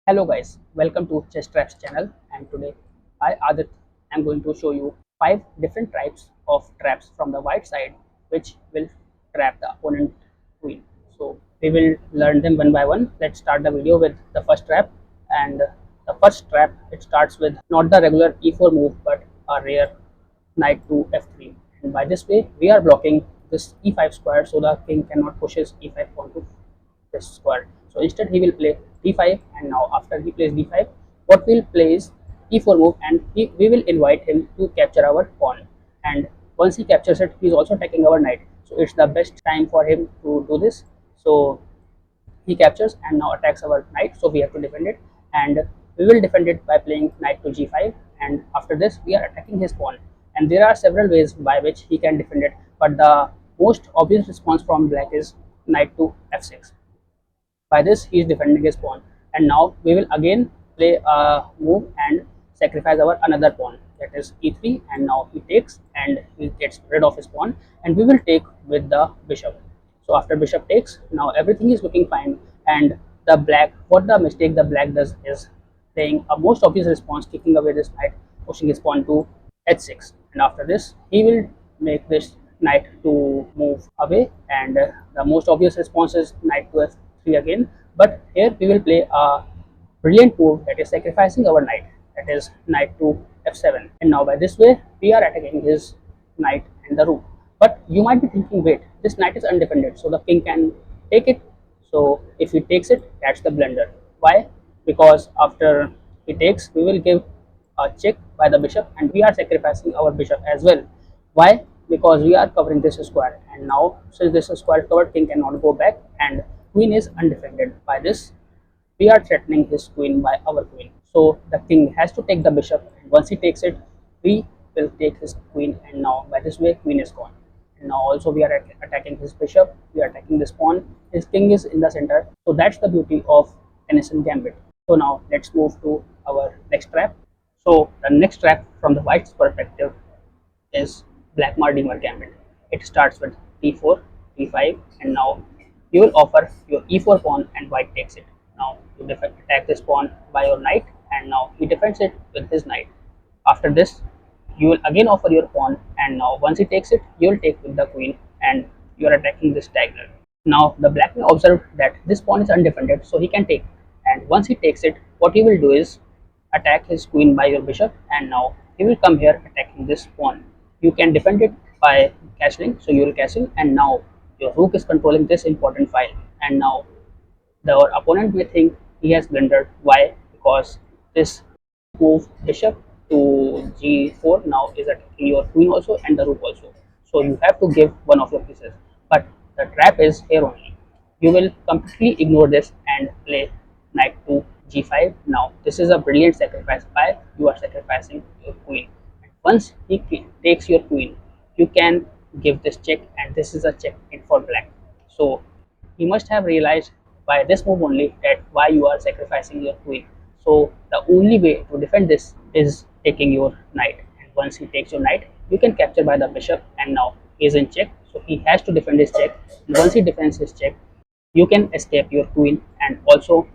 Hello guys, welcome to Chess Traps channel, and today I Adit am going to show you 5 different types of traps from the white side which will trap the opponent queen. So we will learn them one by one. Let's start the video with the first trap, and the first trap, it starts with not the regular e4 move but a rare knight to f3, and by this way we are blocking this e5 square so the king cannot push his e5 pawn to this square. So instead he will play d5, and now after he plays d5, what we'll play is e4 move, and we will invite him to capture our pawn. And once he captures it, he is also taking our knight. So it's the best time for him to do this. So he captures and now attacks our knight, so we have to defend it, and we will defend it by playing knight to g5, and after this we are attacking his pawn. And there are several ways by which he can defend it, but the most obvious response from black is knight to f6. By this, he is defending his pawn, and now we will again play a move and sacrifice our another pawn, that is e3, and now he takes and he gets rid of his pawn, and we will take with the bishop. So after bishop takes, now everything is looking fine, and the black, what the mistake the black does is playing a most obvious response, kicking away this knight, pushing his pawn to h6, and after this he will make this knight to move away, and the most obvious response is knight to f3 again. But here we will play a brilliant move, that is sacrificing our knight, that is knight to f7, and now by this way we are attacking his knight and the rook. But you might be thinking, wait, this knight is undefended, so the king can take it. So if he takes it, that's the blunder. Why? Because after he takes, we will give a check by the bishop, and we are sacrificing our bishop as well. Why? Because we are covering this square, and now since this square is covered, king cannot go back, and queen is undefended. By this, we are threatening his queen by our queen. So the king has to take the bishop, and once he takes it, we will take his queen, and now by this way queen is gone. And now also we are attacking his bishop, we are attacking this pawn, his king is in the center. So that's the beauty of Tennyson gambit. So now let's move to our next trap. So the next trap from the white's perspective is Blackmar-Demer gambit. It starts with d4, d5, and now you will offer your e4 pawn and white takes it. Now you attack this pawn by your knight, and now he defends it with his knight. After this, you will again offer your pawn, and now once he takes it, you will take with the queen, and you are attacking this diagonal. Now the black may observe that this pawn is undefended, so he can take, and once he takes it, what he will do is attack his queen by your bishop, and now he will come here attacking this pawn. You can defend it by castling, so you will castle, and now your rook is controlling this important file, and now the opponent may think he has blundered. Why? Because this move bishop to g4 now is attacking your queen also and the rook also. So you have to give one of your pieces. But the trap is here only. You will completely ignore this and play knight to g5. Now this is a brilliant sacrifice. By you are sacrificing your queen. Once he takes your queen, you can give this check, and this is a check in for black. So you must have realized by this move only that why you are sacrificing your queen. So the only way to defend this is taking your knight, and once he takes your knight, you can capture by the bishop, and now he is in check, so he has to defend his check, and once he defends his check, you can escape your queen, and also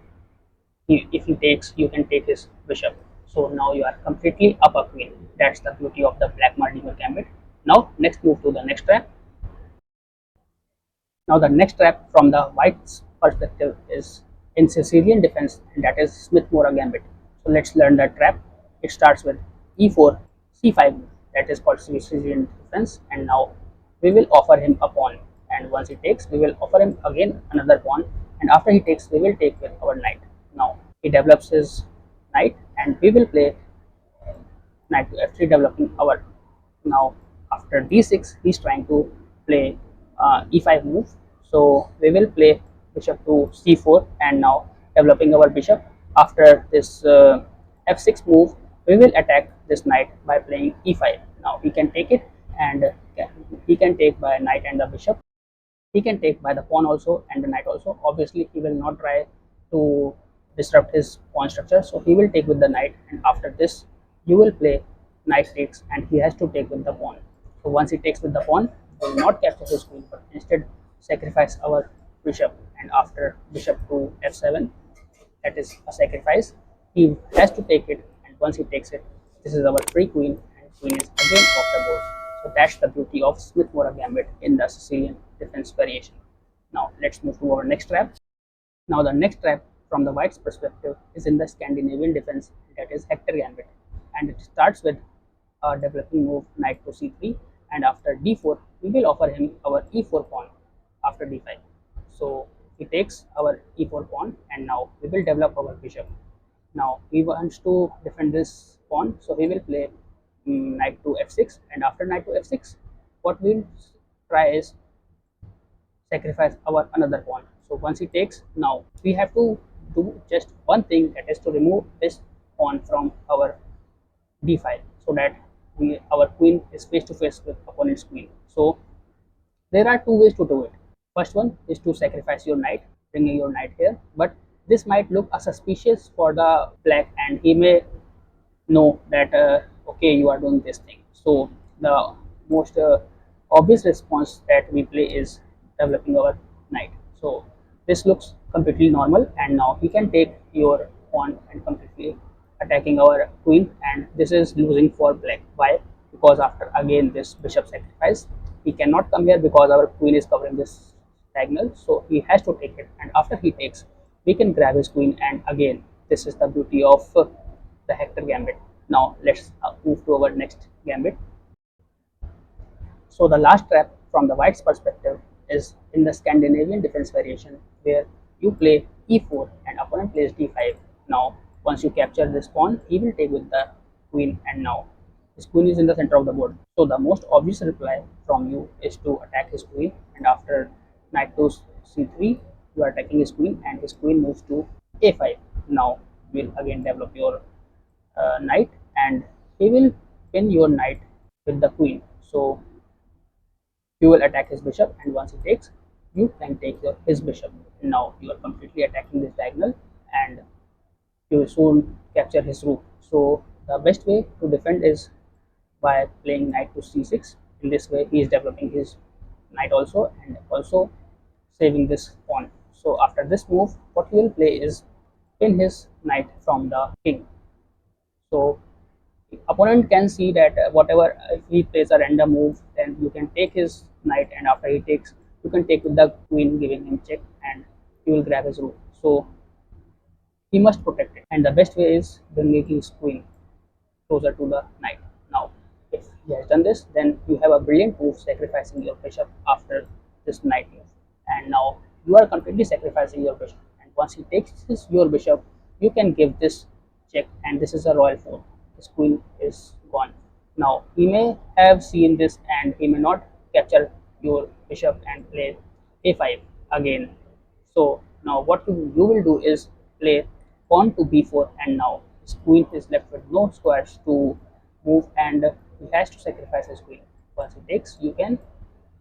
if he takes, you can take his bishop. So now you are completely up a queen. That's the beauty of the Blackmar-Demer gambit. Now next, move to the next trap. Now the next trap from the white's perspective is in Sicilian defense, and that is Smith-Morra gambit. So let's learn that trap. It starts with e4, c5, that is called Sicilian defense, and now we will offer him a pawn, and once he takes, we will offer him again another pawn, and after he takes, we will take with our knight. Now he develops his knight, and we will play knight to f3, developing our. Now after d6, he's trying to play e5 move, so we will play bishop to c4, and now developing our bishop. After this f6 move, we will attack this knight by playing e5. Now he can take it, and he can take by knight and the bishop. He can take by the pawn also and the knight also. Obviously he will not try to disrupt his pawn structure, so he will take with the knight, and after this you will play knight takes, and he has to take with the pawn. So once he takes with the pawn, we will not capture his queen, but instead sacrifice our bishop, and after bishop to f7, that is a sacrifice. He has to take it, and once he takes it, this is our free queen, and queen is again off the board. So that's the beauty of Smith-Morra Gambit in the Sicilian defense variation. Now let's move to our next trap. Now the next trap from the white's perspective is in the Scandinavian defense, that is Hector Gambit, and it starts with a developing move knight to c3, and after d4 we will offer him our e4 pawn after d5. So he takes our e4 pawn, and now we will develop our bishop. Now he wants to defend this pawn, so he will play knight to f6, and after knight to f6 what we'll try is sacrifice our another pawn. So once he takes, now we have to do just one thing, that is to remove this pawn from our d5, so that our queen is face to face with opponent's queen. So there are two ways to do it. First one is to sacrifice your knight, bringing your knight here, but this might look suspicious for the black, and he may know that okay, you are doing this thing. So the most obvious response that we play is developing our knight. So this looks completely normal, and now he can take your pawn and completely attacking our queen, and this is losing for black. Why? Because after again this bishop sacrifice, he cannot come here because our queen is covering this diagonal, so he has to take it, and after he takes, we can grab his queen, and again this is the beauty of the Hector Gambit. Now let's move to our next gambit. So the last trap from the white's perspective is in the Scandinavian defense variation, where you play e4 and opponent plays d5. Now once you capture this pawn, he will take with the queen, and now his queen is in the center of the board. So the most obvious reply from you is to attack his queen, and after knight to c3 you are attacking his queen, and his queen moves to a5. Now we'll again develop your knight, and he will pin your knight with the queen. So you will attack his bishop, and once he takes, you can take his bishop. Now you are completely attacking this diagonal, and you will soon capture his rook. So the best way to defend is by playing knight to c6. In this way he is developing his knight also, and also saving this pawn. So after this move, what he will play is pin his knight from the king. So opponent can see that whatever, if he plays a random move, then you can take his knight, and after he takes, you can take with the queen, giving him check, and he will grab his rook. So he must protect it, and the best way is bringing his queen closer to the knight. Now if he has done this, then you have a brilliant move, sacrificing your bishop after this knight move, and now you are completely sacrificing your bishop, and once he takes your bishop, you can give this check, and this is a royal 4. His queen is gone. Now he may have seen this, and he may not capture your bishop and play a5 again. So now what you will do is play pawn to b4, and now his queen is left with no squares to move, and he has to sacrifice his queen. Once he takes, you can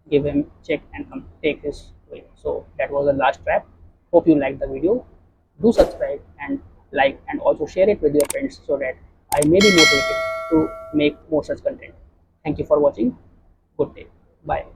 give him check and take his queen. So that was the last trap. Hope you liked the video. Do subscribe and like, and also share it with your friends, so that I may be motivated to make more such content. Thank you for watching. Good day. Bye.